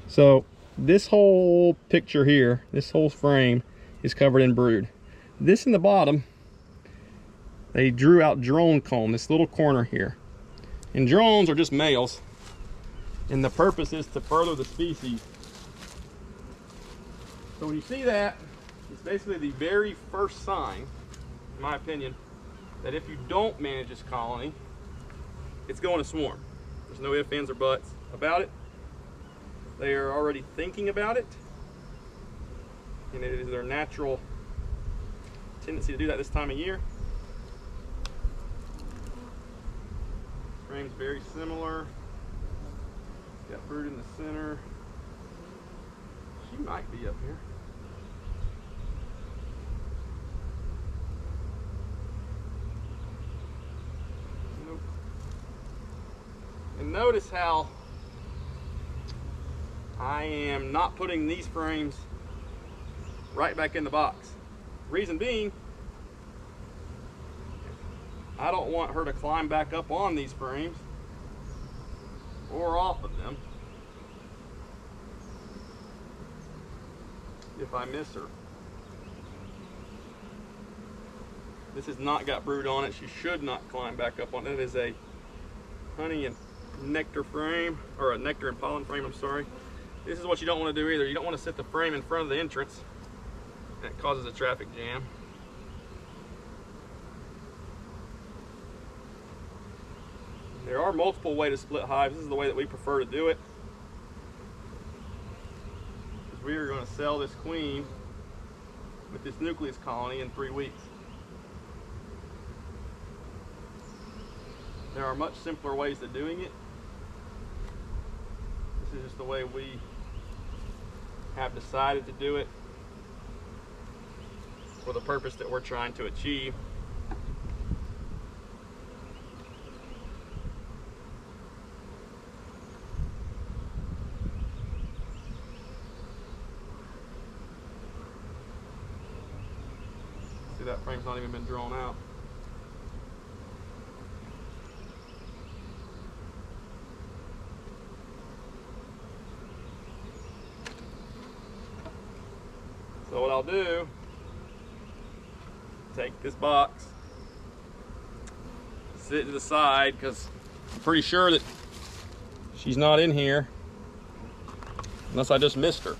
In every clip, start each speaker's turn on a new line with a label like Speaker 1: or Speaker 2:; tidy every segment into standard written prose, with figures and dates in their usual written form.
Speaker 1: So this whole picture here, this whole frame is covered in brood. This in the bottom, they drew out drone comb, this little corner here. And drones are just males. And the purpose is to further the species. So when you see that, it's basically the very first sign, in my opinion, that if you don't manage this colony, it's going to swarm. There's no ifs, ands, or buts about it. They are already thinking about it, and it is their natural tendency to do that this time of year. Frame's very similar. Got brood in the center. She might be up here. Nope. And notice how I am not putting these frames right back in the box. Reason being, I don't want her to climb back up on these frames or off of them if I miss her. This has not got brood on it. She should not climb back up on it. It is a honey and nectar frame, or a nectar and pollen frame, I'm sorry. This is what you don't want to do either. You don't want to set the frame in front of the entrance. That causes a traffic jam. There are multiple ways to split hives. This is the way that we prefer to do it. Because we are going to sell this queen with this nucleus colony in 3 weeks. There are much simpler ways to doing it. This is just the way we have decided to do it for the purpose that we're trying to achieve. See, that frame's not even been drawn out. So what I'll do, take this box, sit to the side, because I'm pretty sure that she's not in here unless I just missed her.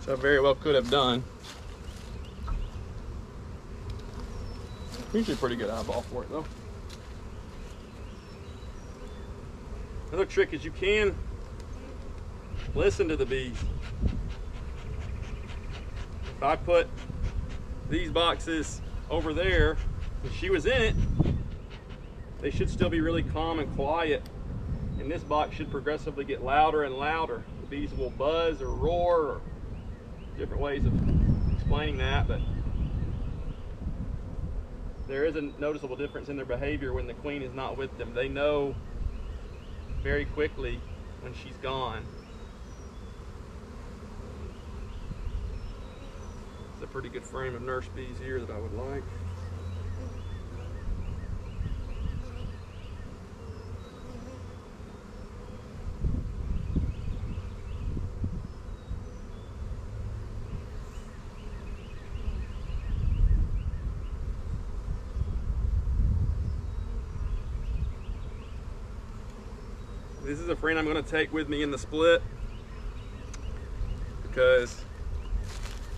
Speaker 1: I very well could have done. Usually a pretty good eyeball for it though. Another trick is you can listen to the bees. If I put these boxes over there, if she was in it, they should still be really calm and quiet. And this box should progressively get louder and louder. The bees will buzz or roar, or different ways of explaining that, but there is a noticeable difference in their behavior when the queen is not with them. They know very quickly when she's gone. It's a pretty good frame of nurse bees here that I would like. This is a frame I'm going to take with me in the split because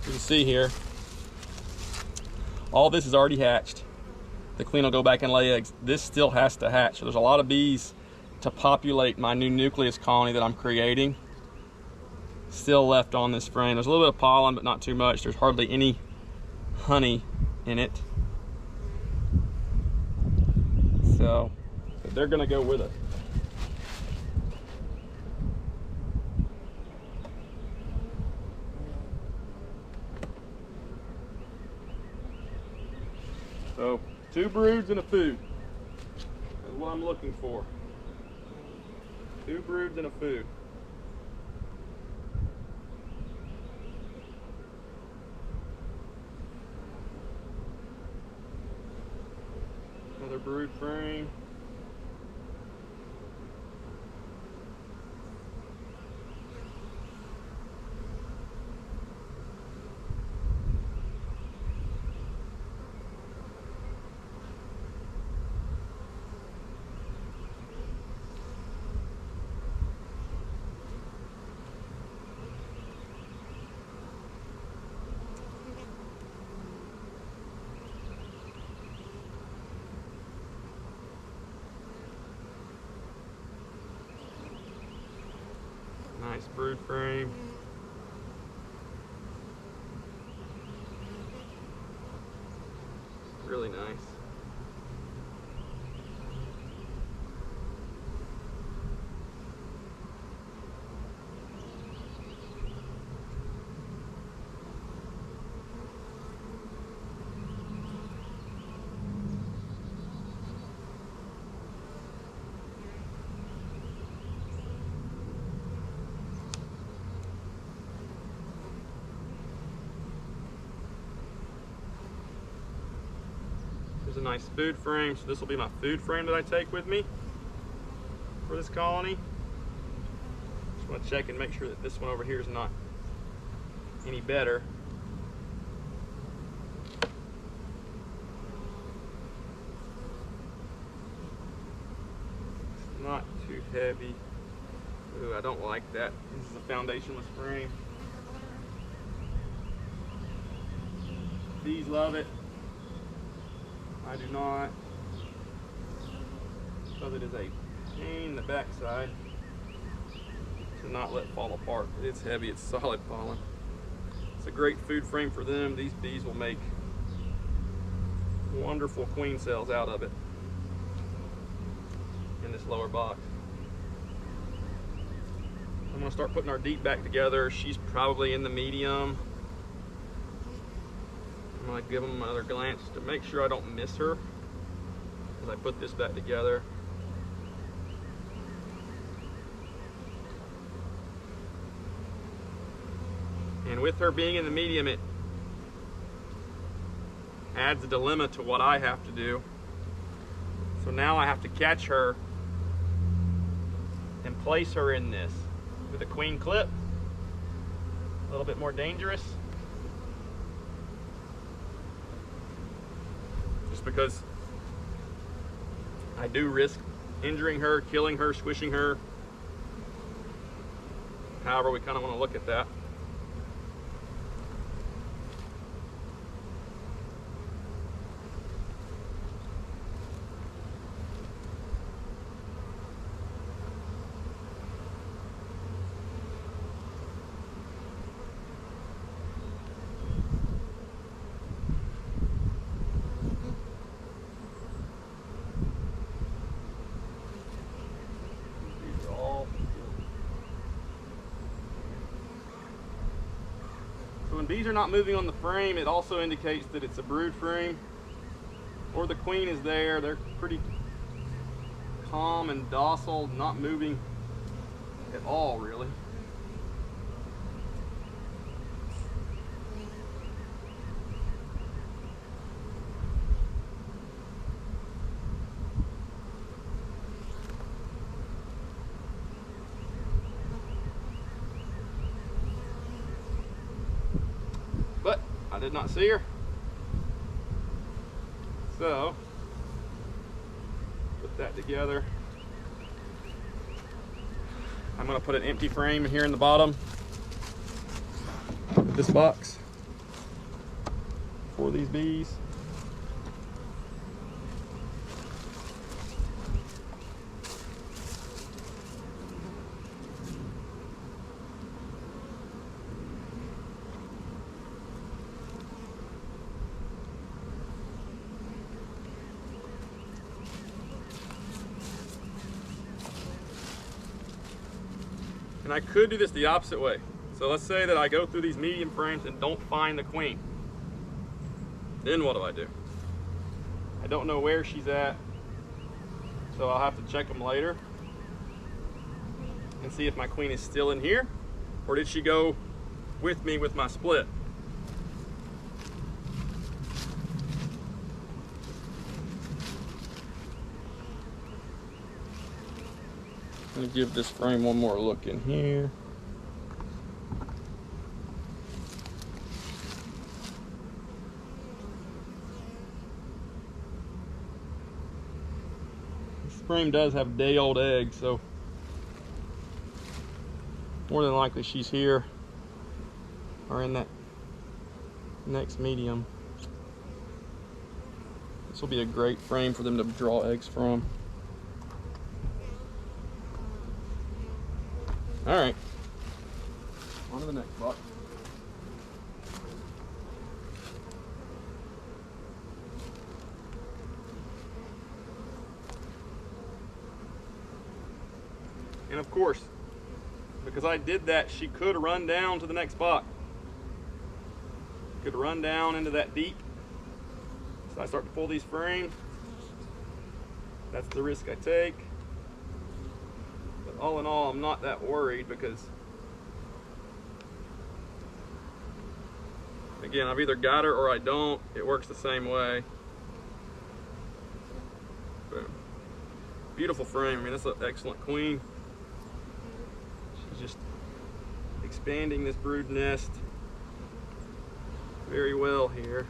Speaker 1: you can see here, all this is already hatched. The queen will go back and lay eggs. This still has to hatch. So there's a lot of bees to populate my new nucleus colony that I'm creating still left on this frame. There's a little bit of pollen, but not too much. There's hardly any honey in it. So they're going to go with us. So 2 broods and a food is what I'm looking for. 2 broods and a food. Another brood frame. Nice brood frame. Really nice. There's a nice food frame, so this will be my food frame that I take with me for this colony. Just want to check and make sure that this one over here is not any better. It's not too heavy. Ooh, I don't like that. This is a foundationless frame. Bees love it. I do not, because it is a pain in the backside to not let fall apart. It's heavy, it's solid pollen. It's a great food frame for them. These bees will make wonderful queen cells out of it in this lower box. I'm gonna start putting our deep back together. She's probably in the medium. I'm going to give them another glance to make sure I don't miss her as I put this back together. And with her being in the medium, it adds a dilemma to what I have to do. So now I have to catch her and place her in this with a queen clip. A little bit more dangerous. Because I do risk injuring her, killing her, squishing her. However, we kind of want to look at that. When bees are not moving on the frame, it also indicates that it's a brood frame or the queen is there. They're pretty calm and docile, not moving at all really. But I did not see her. So, put that together. I'm going to put an empty frame here in the bottom of this box for these bees. And I could do this the opposite way. So let's say that I go through these medium frames and don't find the queen. Then what do? I don't know where she's at, so I'll have to check them later. and see if my queen is still in here, or did she go with me with my split. Let me give this frame one more look in here. This frame does have day-old eggs, so more than likely she's here or in that next medium. This will be a great frame for them to draw eggs from. All right, on to the next buck. And of course, because I did that, she could run down to the next buck. Could run down into that deep. So I start to pull these frames. That's the risk I take. But all in all, I'm not that worried because, again, I've either got her or I don't. It works the same way. Boom. Beautiful frame. I mean, that's an excellent queen. She's just expanding this brood nest very well here.